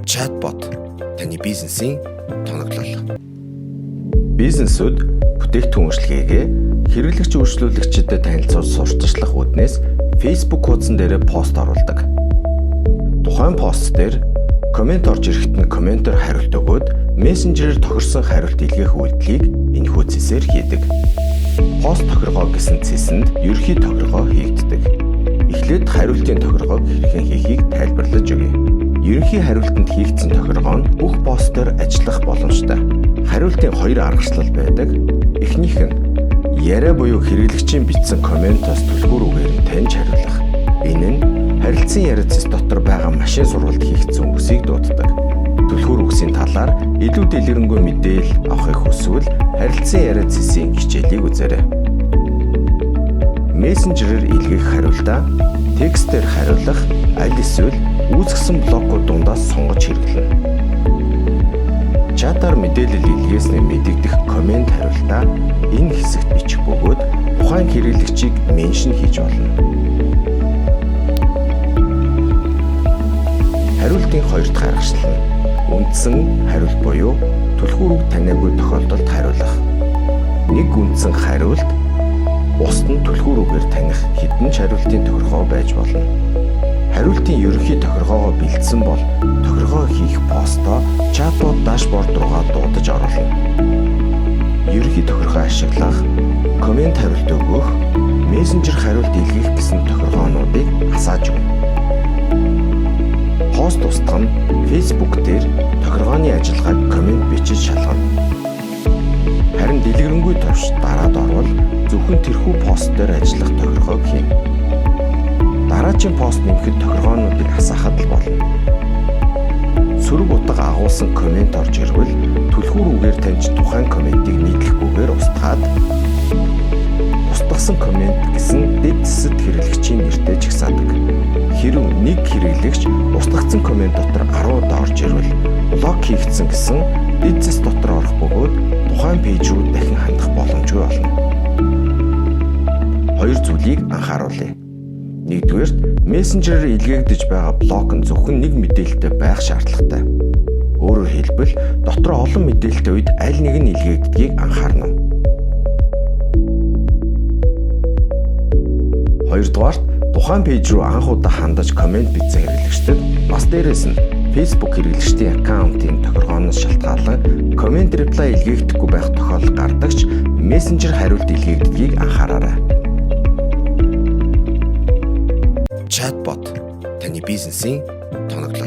Chatbot таны бизнесийн тоноглол. Бизнесүүд бүтээгдэхүүн үйлчилгээгээ хэрэглэгч үйлчлүүлэгчдэд танилцуулж сурталчлах үүднээс Facebook хуудсан дээр пост оруулдаг. Тухайн пост дээр комент орж ирэхэд нь комментоор хариулт өгөөд мессенжерээр тохирсон хариулт илгээх үйлдэлийг энэхүү цэсээр хийдэг. Пост тохиргоо гэсэн цэсэнд ерхий тохиргоо хийгддэг. Эхлээд хариултын тохиргоог хэрхэн хийхийг тайлбарлаж өгье. Ерөнхий хариултанд хийгдсэн тохиргоо нь бүх постоор ажиллах боломжтой. Хариултын хоёр аргачлал байдаг. Эхнийх нь яриа буюу хэрэглэгчийн бичсэн комментоос түлхүүр үгээр нь таньж хариулах. Энэ нь харилцан яриа цэс дотор байгаа машин сургалт хийгдсэн үгсийг дууддаг. Түлхүүр үгсийн талаар илүү дэлгэрэнгүй мэдээлэл авахыг хүсвэл харилцан яриа цэсийн хичээлийг үзээрэй. Мессенжерээр илгээх хариултаа текстээр хариулах, аль эсвэл үүсгэсэн блокууд дундаас сонгож хэрэглэнэ. Чатаар мэдээлэл илгээснээ мэдэгдэх коммент хариултаа энэ хэсэгт бичих бөгөөд тухайн хэрэглэгчийг меншн хийж болно. Хариултын хоёр дахь аргачлал нь үндсэн хариулт буюу түлхүүр үг таниагүй тохиолдолд хариулах. Нэг үндсэн хариулт бусд нь түлхүүр үгээр таних хэдэн ч хариултын тохиргоо байж болно. Хариултын ерөнхий тохиргоогоо бэлдсэн бол тохиргоо хийх постоо чатбот дашборд руугаа дуудаж оруулна. Ерөнхий тохиргоо ашиглах, коммент хариулт өгөх, мессенжер хариулт илгээх гэсэн тохиргоонуудыг асааж өгнө. Пост устгах нь Facebook дээр тохиргооны ажиллагааг коммент бичиж шалгана. Харин дэлгэрэнгүй товч дараад орвол зөвхөн тэрхүү пост дээр ажиллах тохиргоог хийн. Дараагийн пост нэмэхэд тохиргоонуудыг асаахад л болно. Сөрөг утга агуулсан коммент орж ирвэл түлхүүр үгээр таньж тухайн комментиг нийтлэхгүйгээр устгаад устгасан коммент гэсэн дэд зэсэд хэрэглэгчийн нэртэй жагсаадаг. Хэрв нэг хэрэглэгч устгагдсан коммент дотор 10 удаа орж ирвэл блок хийгдсэн гэсэн дэд зэс дотор орох бөгөөд тухайн пэйж рүү дахин хандах боломжгүй болно. Хоёр зүйлийг анхааруулъя. Нэгдүгээрт, мессенжерээр илгээгдэж байгаа блок нь зөвхөн нэг мэдээлэлтэй байх шаардлагатай. Өөрөөр хэлбэл, дотор олон мэдээлэлтэй үед аль нэг нь илгээгддгийг анхаарна. Хоёрдугаарт, тухайн пэйж рүү анх удаа хандаж коммент бичсэн хэрэглэгчдэд бас дээрээс нь Facebook хэрэглэгчдийн аккаунтын тохиргооноос шалтгаалan коммент reply илгээгдэхгүй байх тохиолдол гардагч мессенжер хариулт илгээгддгийг анхаараарай. Chatbot таны бизнесийн тоноглол.